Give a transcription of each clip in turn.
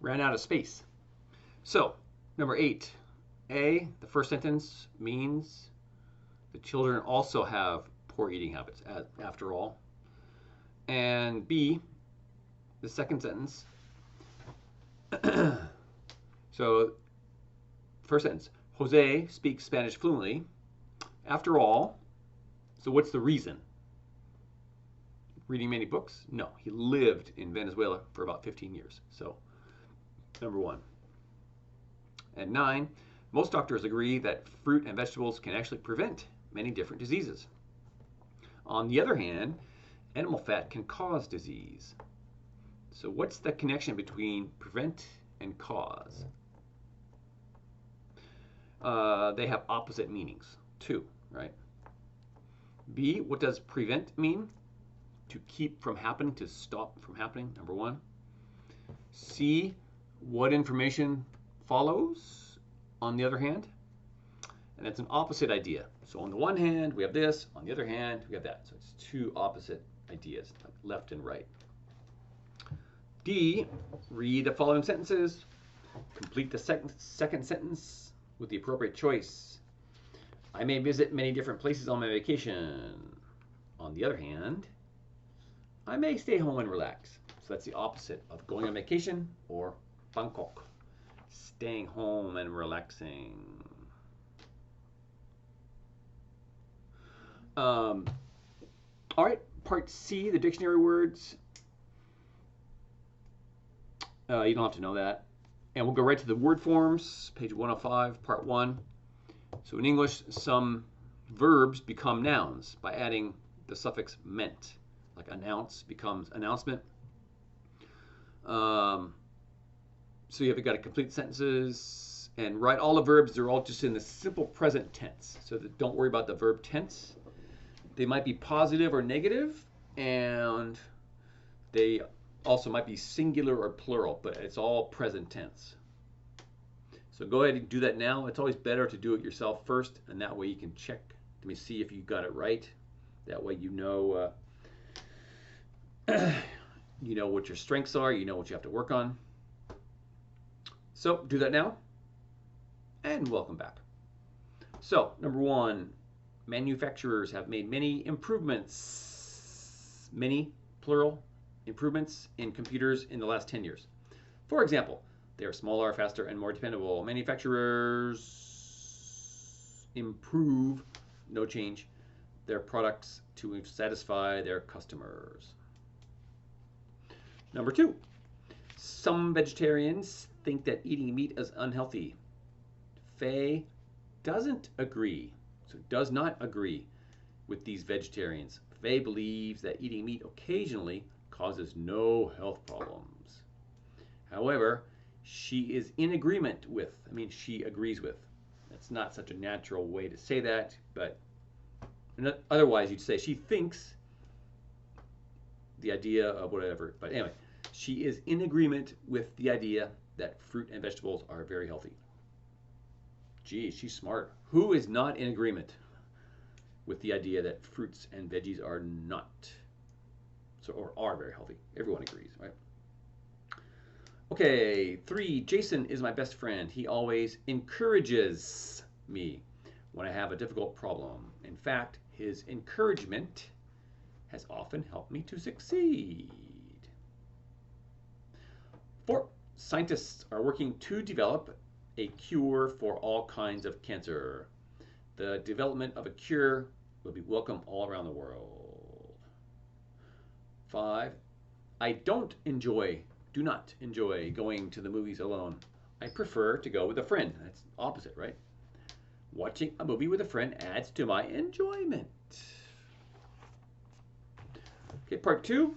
ran out of space. So, number 8. A, the first sentence means the children also have poor eating habits, after all. And B, the second sentence. So, first sentence, Jose speaks Spanish fluently. After all, so what's the reason? Reading many books? No, he lived in Venezuela for about 15 years. So, number 1. And 9, most doctors agree that fruit and vegetables can actually prevent many different diseases. On the other hand, animal fat can cause disease. So what's the connection between prevent and cause? They have opposite meanings, too, right? B, what does prevent mean? To keep from happening, to stop from happening, number 1. C, what information follows, on the other hand? And that's an opposite idea. So on the one hand, we have this. On the other hand, we have that. So it's two opposite ideas, like left and right. D, read the following sentences. Complete the second sentence with the appropriate choice. I may visit many different places on my vacation. On the other hand, I may stay home and relax. So that's the opposite of going on vacation or Bangkok. Staying home and relaxing. All right, part C, the dictionary words. You don't have to know that. And we'll go right to the word forms, page 105, part 1. So in English, some verbs become nouns by adding the suffix ment. Like announce becomes announcement. So you've got to complete sentences and write all the verbs. They're all just in the simple present tense. So don't worry about the verb tense. They might be positive or negative, and they also might be singular or plural, but it's all present tense. So go ahead and do that now. It's always better to do it yourself first, and that way you can check to see if you got it right. That way you know you know what your strengths are, you know what you have to work on. So do that now, and welcome back. So number 1, manufacturers have made many improvements, many plural improvements in computers in the last 10 years. For example, they are smaller, faster, and more dependable. Manufacturers improve, no change, their products to satisfy their customers. Number 2, some vegetarians think that eating meat is unhealthy. Faye doesn't agree, so does not agree with these vegetarians. Faye believes that eating meat occasionally causes no health problems. However, she is in agreement with, she agrees with. That's not such a natural way to say that, but otherwise you'd say she thinks the idea of whatever. But anyway, she is in agreement with the idea that fruit and vegetables are very healthy. Gee, she's smart. Who is not in agreement with the idea that fruits and veggies are not, or are very healthy? Everyone agrees, right? Okay, 3, Jason is my best friend. He always encourages me when I have a difficult problem. In fact, his encouragement has often helped me to succeed. 4, scientists are working to develop a cure for all kinds of cancer. The development of a cure will be welcome all around the world. 5, I do not enjoy going to the movies alone. I prefer to go with a friend. That's opposite, right? Watching a movie with a friend adds to my enjoyment. Okay, part 2.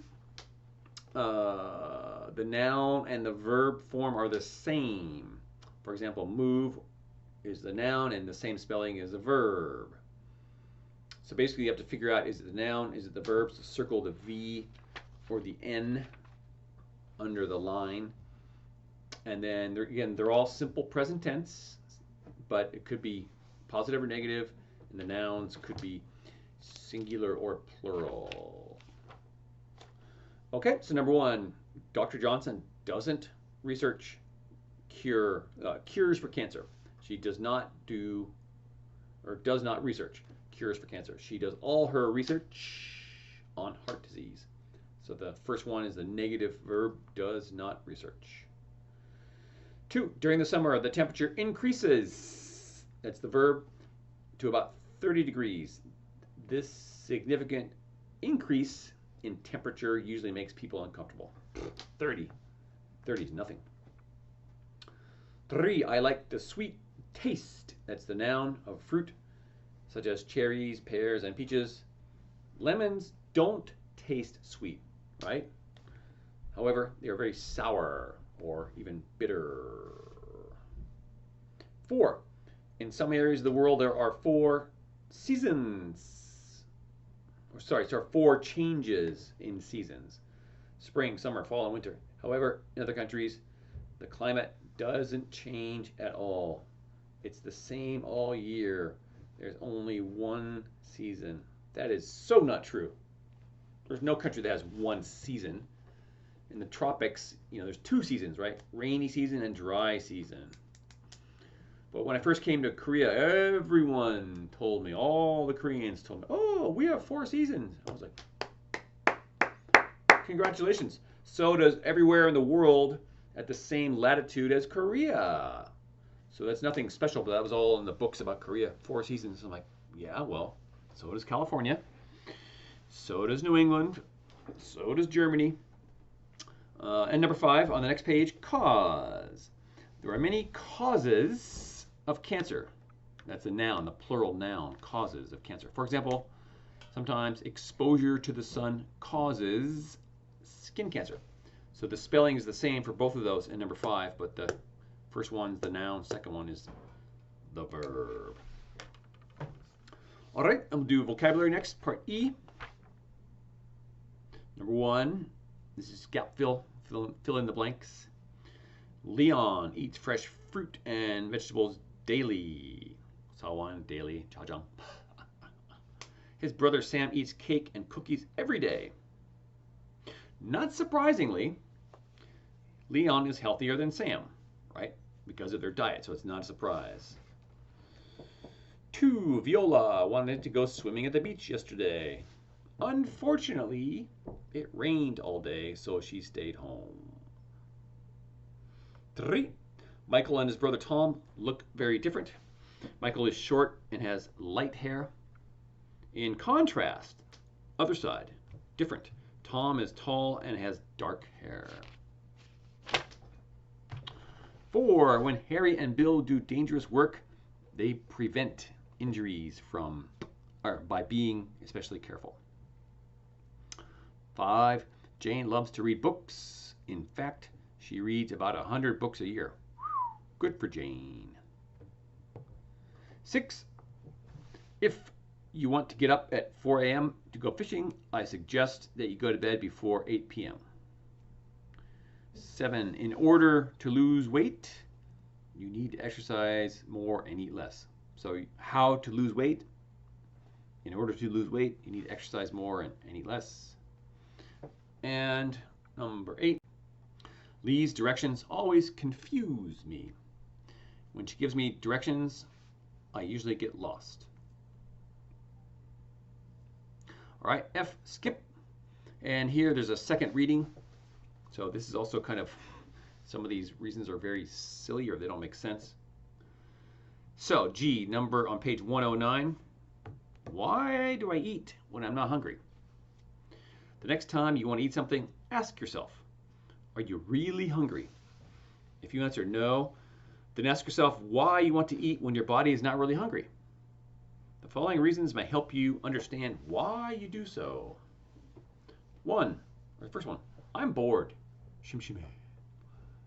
The noun and the verb form are the same. For example, move is the noun and the same spelling as the verb. So basically you have to figure out, is it the noun, is it the verb? So circle the V or the N under the line. And then they're all simple present tense, but it could be positive or negative, and the nouns could be singular or plural. Okay, so number 1, Dr. Johnson doesn't research cures for cancer. She does not do or does not research cures for cancer. She does all her research on heart disease. So the first one is the negative verb, does not research. 2, during the summer, the temperature increases. That's the verb, to about 30 degrees. This significant increase in temperature usually makes people uncomfortable. 30 is nothing. 3, I like the sweet taste. That's the noun of fruit, such as cherries, pears, and peaches. Lemons don't taste sweet, right? However, they are very sour or even bitter. 4, in some areas of the world there are 4 seasons. There are 4 changes in seasons. Spring, summer, fall, and winter. However, in other countries, the climate doesn't change at all. It's the same all year. There's only one season. That is so not true. There's no country that has one season. In the tropics, there's 2 seasons, right? Rainy season and dry season. But when I first came to Korea, everyone told me, all the Koreans told me, oh, we have 4 seasons. I was like, congratulations. So does everywhere in the world at the same latitude as Korea. So that's nothing special, but that was all in the books about Korea. 4 seasons. I'm like, yeah, well, so does California. So does New England. So does Germany. And number 5 on the next page, cause. There are many causes of cancer. That's a noun, the plural noun, causes of cancer. For example, sometimes exposure to the sun causes skin cancer. So the spelling is the same for both of those in number 5, but the first one's the noun, second one is the verb. All right, I'm going to do vocabulary next, part E. Number 1, this is gap fill in the blanks. Leon eats fresh fruit and vegetables daily. Sawan, daily, jajang. His brother Sam eats cake and cookies every day. Not surprisingly, Leon is healthier than Sam, right? Because of their diet, so it's not a surprise. 2, Viola wanted to go swimming at the beach yesterday. Unfortunately, it rained all day, so she stayed home. 3, Michael and his brother Tom look very different. Michael is short and has light hair. In contrast, other side, different. Tom is tall and has dark hair. 4, when Harry and Bill do dangerous work, they prevent injuries by being especially careful. 5, Jane loves to read books. In fact, she reads about 100 books a year. Good for Jane. 6, if you want to get up at 4 a.m. to go fishing, I suggest that you go to bed before 8 p.m. 7, in order to lose weight, you need to exercise more and eat less. So how to lose weight? In order to lose weight, you need to exercise more and eat less. And number 8, Lee's directions always confuse me. When she gives me directions, I usually get lost. All right, F, skip. And here there's a second reading. So this is also kind of, some of these reasons are very silly or they don't make sense. So G, number on page 109. Why do I eat when I'm not hungry? The next time you want to eat something, ask yourself, are you really hungry? If you answer no, then ask yourself why you want to eat when your body is not really hungry. The following reasons may help you understand why you do so. 1, or the first one, I'm bored. Shimshime.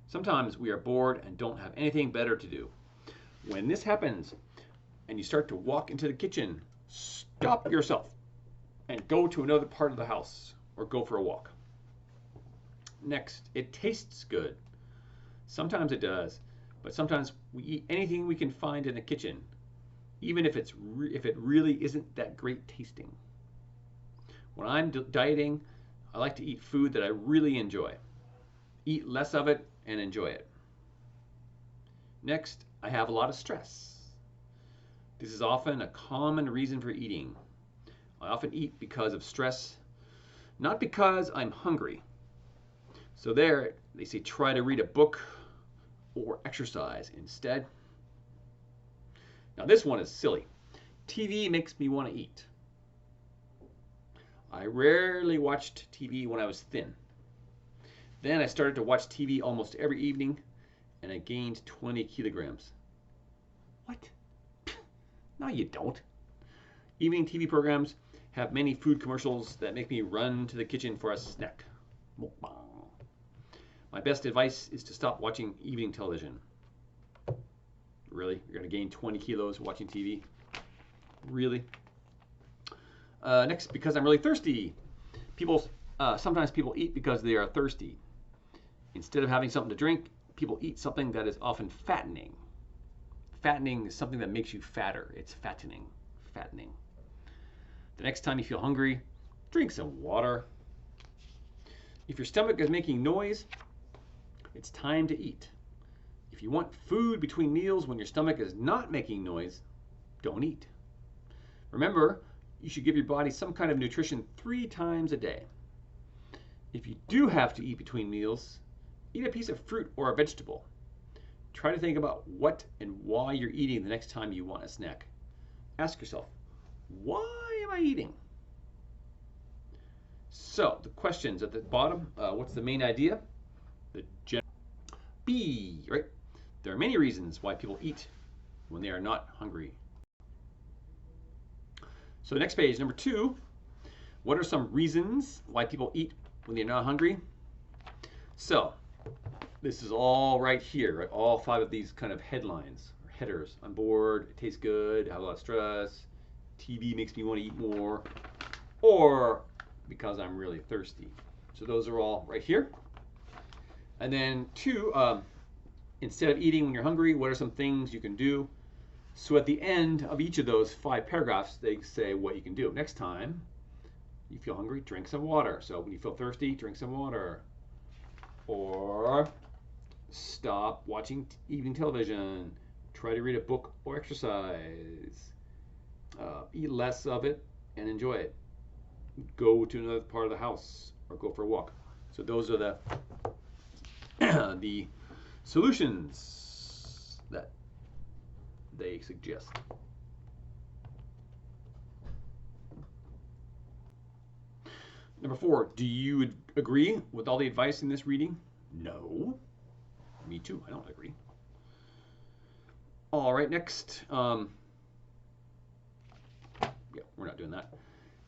Sometimes we are bored and don't have anything better to do. When this happens and you start to walk into the kitchen, stop yourself and go to another part of the house or go for a walk. Next, it tastes good. Sometimes it does, but sometimes we eat anything we can find in the kitchen, even if it really isn't that great tasting. When I'm dieting, I like to eat food that I really enjoy. Eat less of it and enjoy it. Next, I have a lot of stress. This is often a common reason for eating. I often eat because of stress, not because I'm hungry. So there, they say try to read a book or exercise instead. Now this one is silly. TV makes me want to eat. I rarely watched TV when I was thin. Then I started to watch TV almost every evening, and I gained 20 kilograms. What? No, you don't. Evening TV programs have many food commercials that make me run to the kitchen for a snack. My best advice is to stop watching evening television. Really? You're going to gain 20 kilos watching TV? Really? Next, because I'm really thirsty. Sometimes people eat because they are thirsty. Instead of having something to drink, people eat something that is often fattening. Fattening is something that makes you fatter. It's fattening. Fattening. The next time you feel hungry, drink some water. If your stomach is making noise, it's time to eat. If you want food between meals when your stomach is not making noise, don't eat. Remember, you should give your body some kind of nutrition 3 times a day. If you do have to eat between meals, eat a piece of fruit or a vegetable. Try to think about what and why you're eating the next time you want a snack. Ask yourself, why am I eating? So, the questions at the bottom, what's the main idea? B, right? There are many reasons why people eat when they are not hungry. So next page, number 2, what are some reasons why people eat when they're not hungry? So, this is all right here, right? All 5 of these kind of headlines, or headers. I'm bored, it tastes good, I have a lot of stress, TV makes me want to eat more, or because I'm really thirsty. So those are all right here. And then 2, instead of eating when you're hungry, what are some things you can do? So at the end of each of those 5 paragraphs, they say what you can do. Next time you feel hungry, drink some water. So when you feel thirsty, drink some water. Or stop watching evening television. Try to read a book or exercise. Eat less of it and enjoy it. Go to another part of the house or go for a walk. So those are the the solutions that they suggest. Number 4, do you agree with all the advice in this reading? No. Me too, I don't agree. All right, next. Yeah, we're not doing that.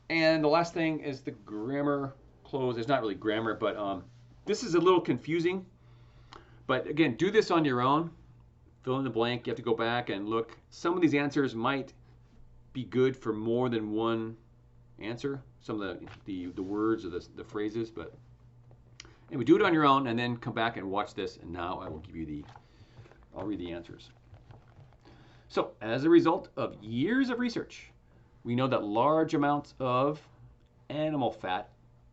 And the last thing is the grammar close. It's not really grammar, but this is a little confusing. But again, do this on your own. Fill in the blank. You have to go back and look. Some of these answers might be good for more than one answer. Some of the words or the phrases, but anyway, do it on your own and then come back and watch this. And now I will give you I'll read the answers. So, as a result of years of research, we know that large amounts of animal fat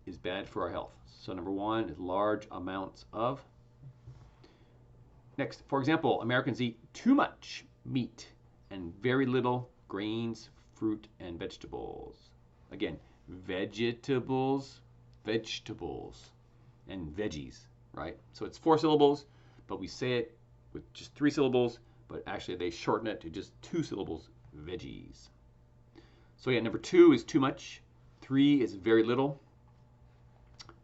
is bad for our health. So number 1 is large amounts of. Next, for example, Americans eat too much meat and very little grains, fruit, and vegetables. Again, vegetables, and veggies, right? So it's 4 syllables, but we say it with just 3 syllables, but actually they shorten it to just 2 syllables, veggies. So yeah, number 2 is too much, 3 is very little,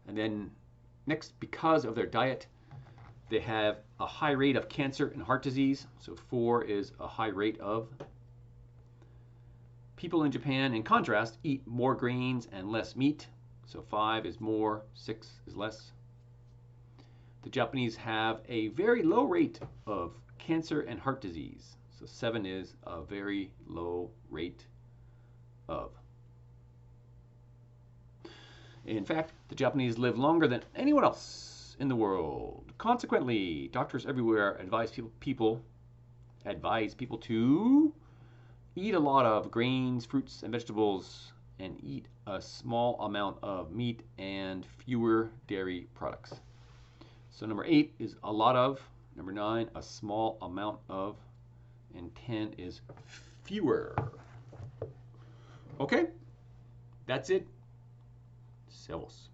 and then next, because of their diet, they have a high rate of cancer and heart disease. So 4 is a high rate of. People in Japan, in contrast, eat more grains and less meat. So 5 is more, 6 is less. The Japanese have a very low rate of cancer and heart disease. So 7 is a very low rate of. In fact, the Japanese live longer than anyone else in the world. Consequently, doctors everywhere advise people to eat a lot of grains, fruits, and vegetables, and eat a small amount of meat and fewer dairy products. So number 8 is a lot of. Number 9, a small amount of. And 10 is fewer. Okay, that's it. Servus.